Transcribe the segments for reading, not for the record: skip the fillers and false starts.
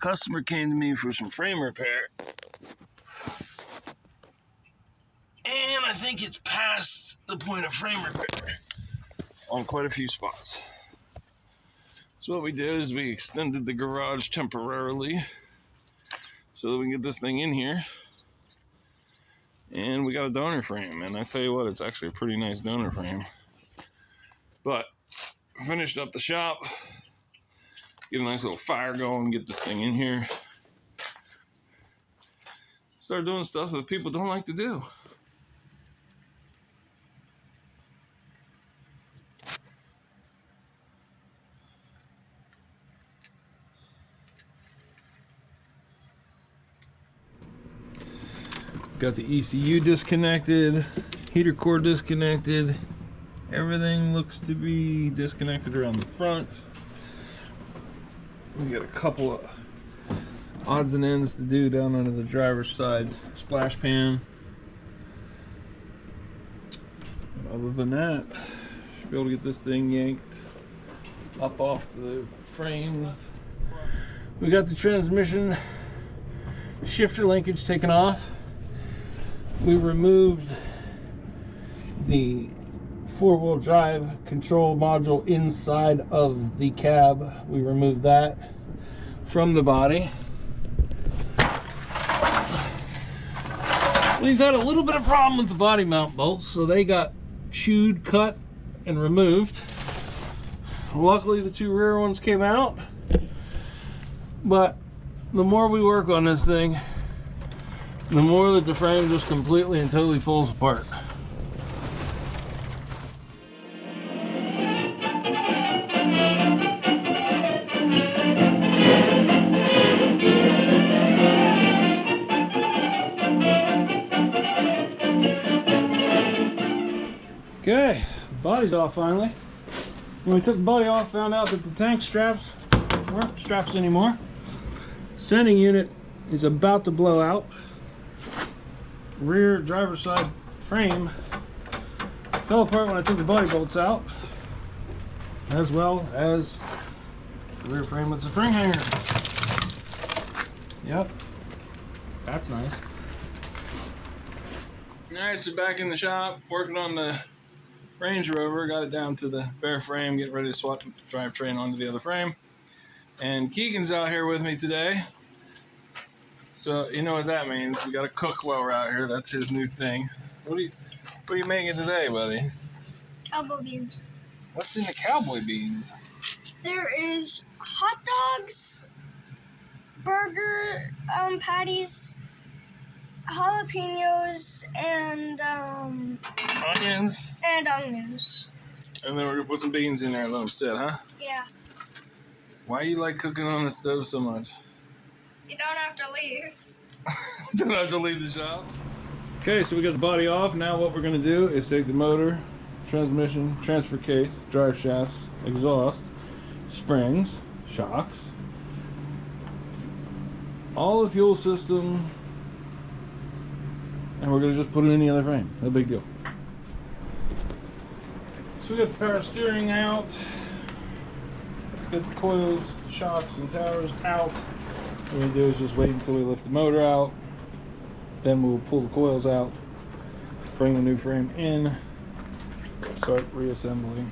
Customer came to me for some frame repair, and I think it's past the point of frame repair on quite a few spots. So what we did is we extended the garage temporarily so that we can get this thing in here. And we got a donor frame, and I tell you what, it's actually a pretty nice donor frame. But finished up the shop, get a nice little fire going, get this thing in here. Start doing stuff that people don't like to do. Got the ECU disconnected, heater core disconnected. Everything looks to be disconnected around the front. We got a couple of odds and ends to do down under the driver's side splash pan. But other than that, should be able to get this thing yanked up off the frame. We got the transmission shifter linkage taken off. We removed the four-wheel drive control module inside of the cab. We removed that from the body. We've had a little bit of problem with the body mount bolts, so they got chewed, cut, and removed. Luckily, the two rear ones came out, but the more we work on this thing, the more that the frame just completely and totally falls apart. Okay, body's off finally. When we took the body off, found out that the tank straps weren't straps anymore. Sending unit is about to blow out. Rear driver's side frame fell apart when I took the body bolts out, as well as the rear frame with the spring hanger. Yep, that's nice. Alright, so back in the shop, working on the Range Rover. Got it down to the bare frame, getting ready to swap the drivetrain onto the other frame. And Keegan's out here with me today. So you know what that means. We got to cook while we're out here. That's his new thing. What are you making today, buddy? Cowboy beans. What's in the cowboy beans? There is hot dogs, burger patties, jalapenos, and onions. And onions. And then we're gonna put some beans in there and let them sit, huh? Yeah. Why you like cooking on the stove so much? You don't have to leave. Don't have to leave the shop. Okay, so we got the body off. Now what we're gonna do is take the motor, transmission, transfer case, drive shafts, exhaust, springs, shocks, all the fuel system, and we're gonna just put it in the other frame. No big deal. So we got the power steering out. Get the coils, shocks, and towers out. What we do is just wait until we lift the motor out. Then we'll pull the coils out, bring the new frame in, start reassembling.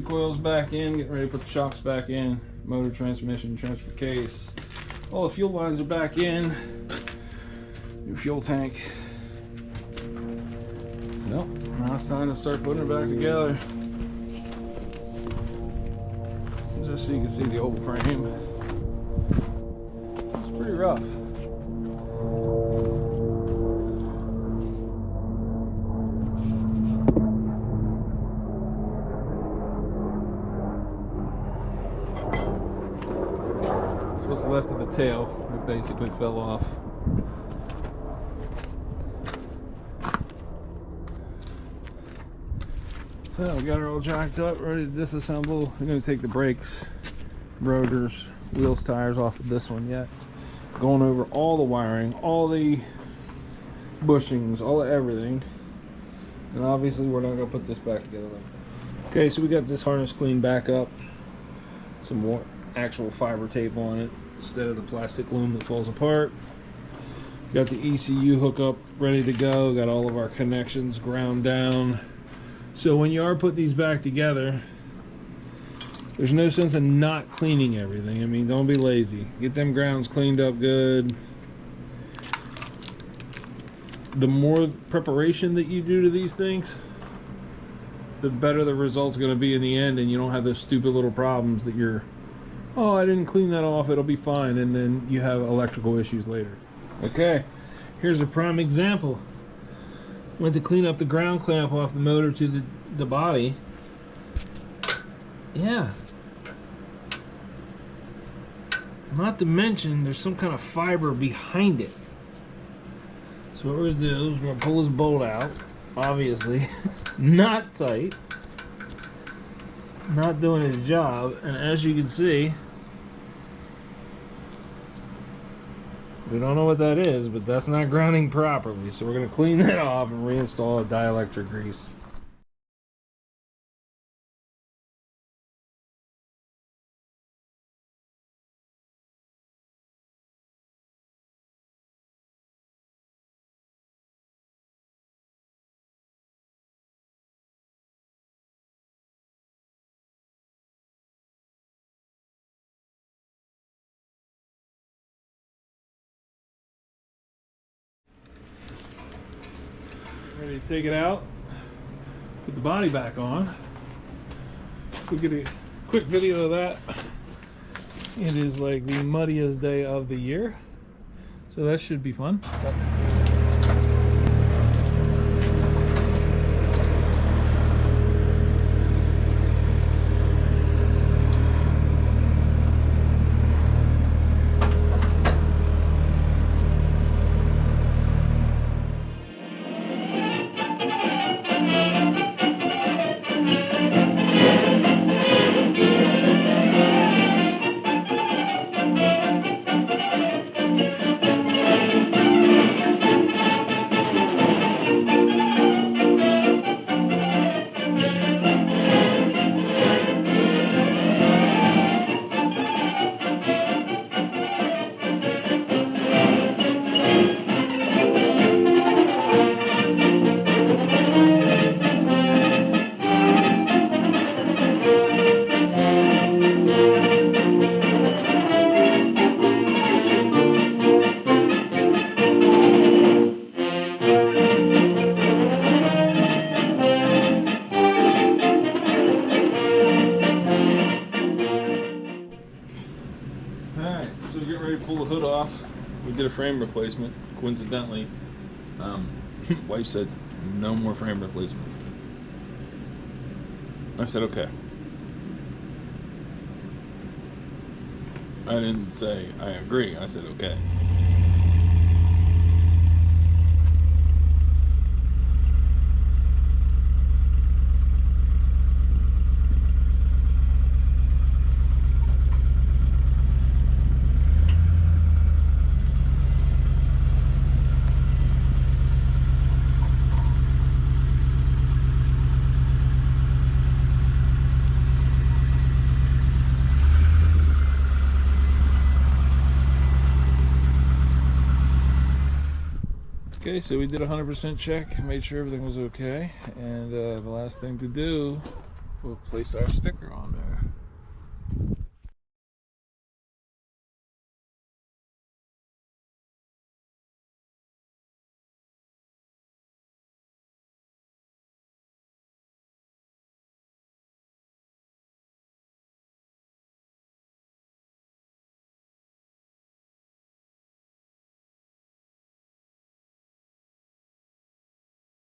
cubby coils back in, getting ready to put the shocks back in, motor, transmission, transfer case. All the fuel lines are back in. New fuel tank. Nope, now it's time to start putting it back together. Just so you can see the old frame. It's pretty rough. What's left of the tail, it basically fell off. So we got her all jacked up, ready to disassemble. We're going to take the brakes, rotors, wheels, tires off of this one yet. Going over all the wiring, all the bushings, all of everything. And obviously we're not going to put this back together. Okay, so we got this harness cleaned back up. Some more actual fiber tape on it instead of the plastic loom that falls apart. Got the ECU hookup ready to go. Got all of our connections ground down. So when you are putting these back together, there's no sense in not cleaning everything. I mean, don't be lazy. Get them grounds cleaned up good. The more preparation that you do to these things, the better the result's going to be in the end, and you don't have those stupid little problems that you're, oh, I didn't clean that off, it'll be fine, and then you have electrical issues later. Okay, here's a prime example. Went to clean up the ground clamp off the motor to the body. Yeah. Not to mention, there's some kind of fiber behind it. So what we're going to do is we're going to pull this bolt out, obviously. Not tight. Not doing its job. And as you can see, we don't know what that is, but that's not grounding properly. So we're going to clean that off and reinstall a dielectric grease. Ready to take it out, put the body back on. We'll get a quick video of that. It is like the muddiest day of the year, so that should be fun. We did a frame replacement, coincidentally. Wife said, no more frame replacements. I said, okay. I didn't say, I agree. I said, okay. Okay, so we did a 100% check, made sure everything was okay, and the last thing to do we'll place our sticker on there.